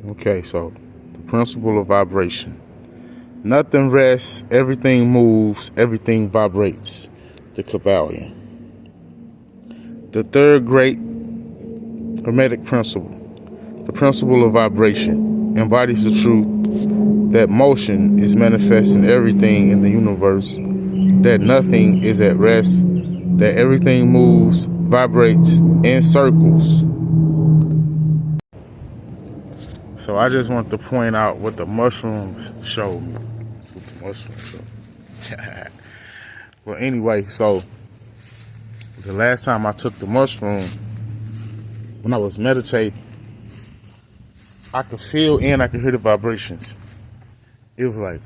Okay, so the principle of vibration. Nothing rests, everything moves, everything vibrates. The Kybalion. The third great hermetic principle, the principle of vibration, embodies the truth that motion is manifest in everything in the universe, that nothing is at rest, that everything moves, vibrates, and circles. So I just want to point out what the mushrooms showed me. What the mushrooms showed. Well, anyway, so the last time I took the mushroom, when I was meditating, I could feel and I could hear the vibrations. It was like,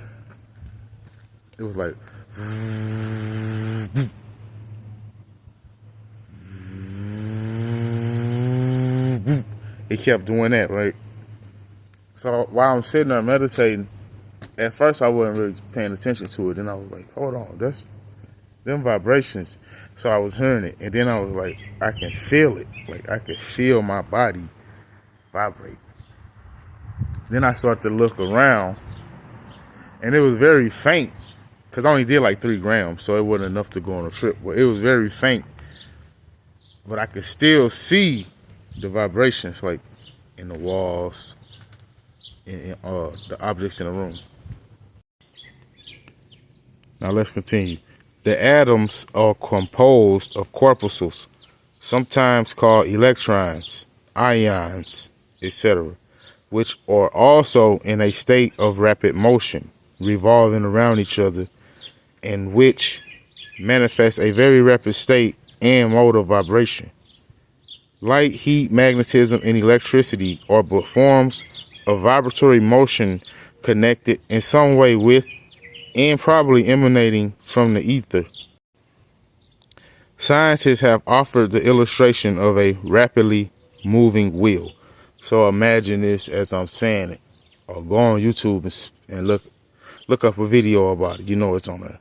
it kept doing that, right? So while I'm sitting there meditating, at first I wasn't really paying attention to it. Then I was like, hold on, that's them vibrations. So I was hearing it. And then I was like, I can feel it. Like I could feel my body vibrate. Then I started to look around, and it was very faint, because I only did like 3 grams, so it wasn't enough to go on a trip. But it was very faint, but I could still see the vibrations, like in the walls, in the objects in the room. Now let's continue. The atoms are composed of corpuscles, sometimes called electrons, ions, etc., which are also in a state of rapid motion, revolving around each other, and which manifests a very rapid state and mode of vibration. Light, heat, magnetism, and electricity are but forms of vibratory motion connected in some way with and probably emanating from the ether. Scientists have offered the illustration of a rapidly moving wheel. So imagine this as I'm saying it, or go on YouTube and look up a video about it. You know it's on there.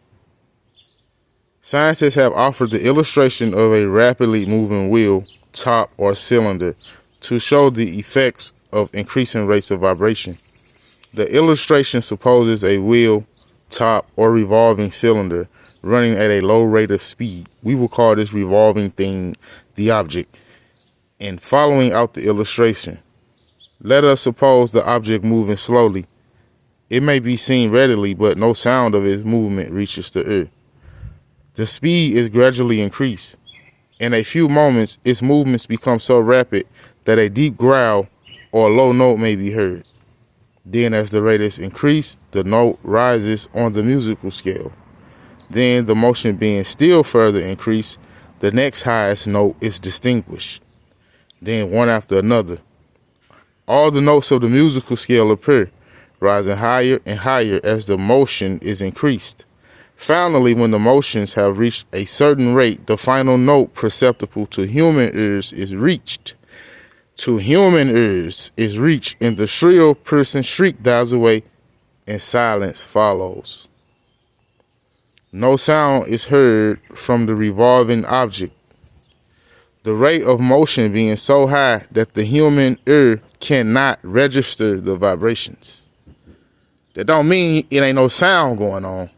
Scientists have offered the illustration of a rapidly moving wheel, top, or cylinder to show the effects of increasing rates of vibration. The illustration supposes a wheel, top, or revolving cylinder running at a low rate of speed. We will call this revolving thing the object. And following out the illustration, let us suppose the object moving slowly. It may be seen readily, but no sound of its movement reaches the ear. The speed is gradually increased. In a few moments, its movements become so rapid that a deep growl or a low note may be heard. Then, as the rate is increased, the note rises on the musical scale. Then, the motion being still further increased, the next highest note is distinguished. Then, one after another, all the notes of the musical scale appear, rising higher and higher as the motion is increased. Finally, when the motions have reached a certain rate, the final note perceptible to human ears is reached. And the shrill, piercing shriek dies away, and silence follows. No sound is heard from the revolving object, the rate of motion being so high that the human ear cannot register the vibrations. That don't mean it ain't no sound going on.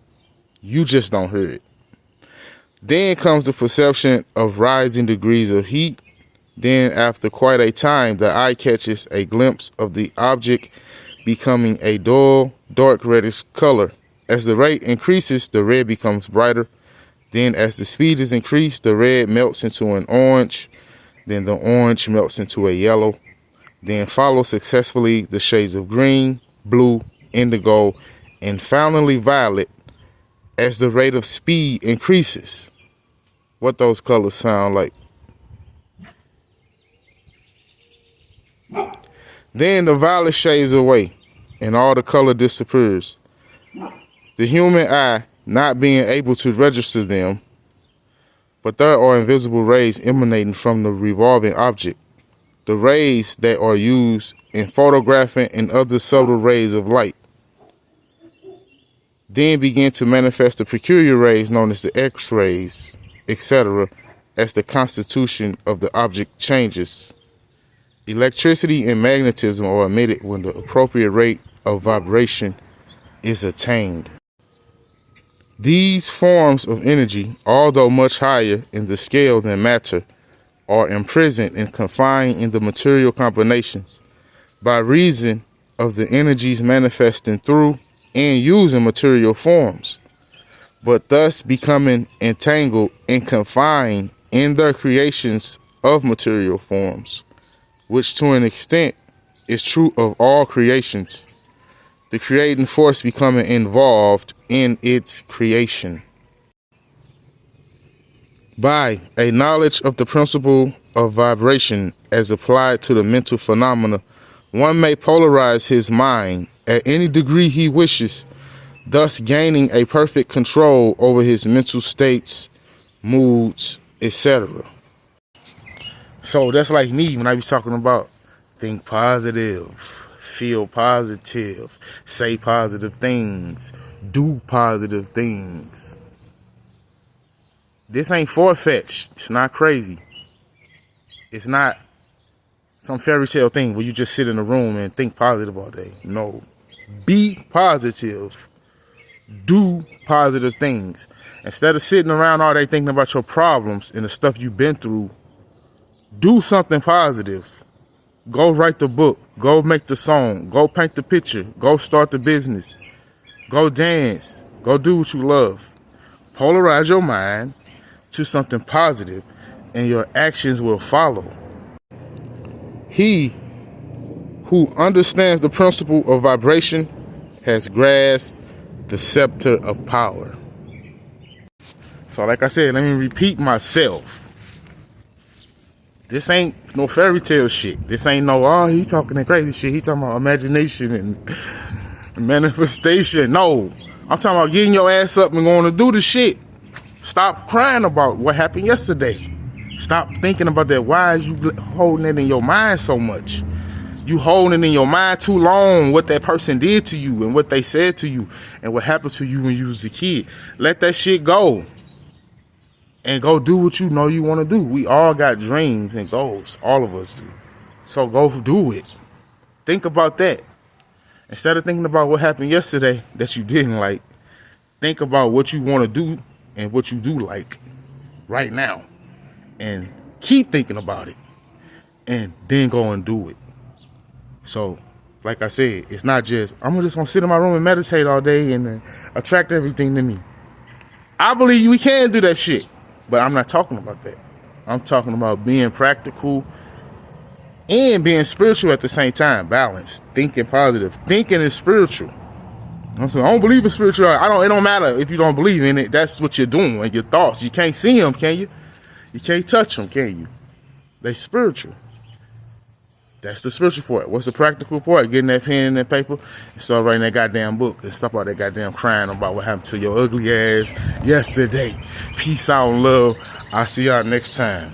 You just don't hear it. Then comes the perception of rising degrees of heat. Then, after quite a time, the eye catches a glimpse of the object becoming a dull, dark reddish color. As the rate increases, the red becomes brighter. Then, as the speed is increased, the red melts into an orange. Then the orange melts into a yellow. Then follow successfully the shades of green, blue, indigo, and finally violet as the rate of speed increases. What those colors sound like. Then the violet shades away and all the color disappears. The human eye not being able to register them, but there are invisible rays emanating from the revolving object. The rays that are used in photographing and other subtle rays of light. Then begin to manifest the peculiar rays known as the X-rays, etc., as the constitution of the object changes. Electricity and magnetism are emitted when the appropriate rate of vibration is attained. These forms of energy, although much higher in the scale than matter, are imprisoned and confined in the material combinations by reason of the energies manifesting through and using material forms, but thus becoming entangled and confined in their creations of material forms, which to an extent is true of all creations, the creating force becoming involved in its creation. By a knowledge of the principle of vibration as applied to the mental phenomena, one may polarize his mind at any degree he wishes, thus gaining a perfect control over his mental states, moods, etc. So that's like me when I be talking about think positive, feel positive, say positive things, do positive things. This ain't far-fetched. It's not crazy. It's not some fairy tale thing where you just sit in a room and think positive all day. No. Be positive. Do positive things. Instead of sitting around all day thinking about your problems and the stuff you've been through, do something positive. Go write the book. Go make the song. Go paint the picture. Go start the business. Go dance. Go do what you love. Polarize your mind to something positive and your actions will follow. He who understands the principle of vibration has grasped the scepter of power. So like I said, let me repeat myself. This ain't no fairy tale shit. This ain't no, oh, he talking that crazy shit. He talking about imagination and manifestation. No, I'm talking about getting your ass up and going to do the shit. Stop crying about what happened yesterday. Stop thinking about that. Why is you holding it in your mind so much? You holding it in your mind too long, what that person did to you and what they said to you and what happened to you when you was a kid. Let that shit go and go do what you know you want to do. We all got dreams and goals. All of us do. So go do it. Think about that. Instead of thinking about what happened yesterday that you didn't like, think about what you want to do and what you do like right now. And keep thinking about it. And then go and do it. So, like I said, it's not just, I'm just going to sit in my room and meditate all day and attract everything to me. I believe we can do that shit. But I'm not talking about that. I'm talking about being practical and being spiritual at the same time. Balance. Thinking positive. Thinking is spiritual. I don't believe in spirituality. It don't matter if you don't believe in it. That's what you're doing. And your thoughts. You can't see them, can you? You can't touch them, can you? They spiritual. That's the spiritual part. What's the practical part? Getting that pen and that paper and start writing that goddamn book and stop all that goddamn crying about what happened to your ugly ass yesterday. Peace out and love. I'll see y'all next time.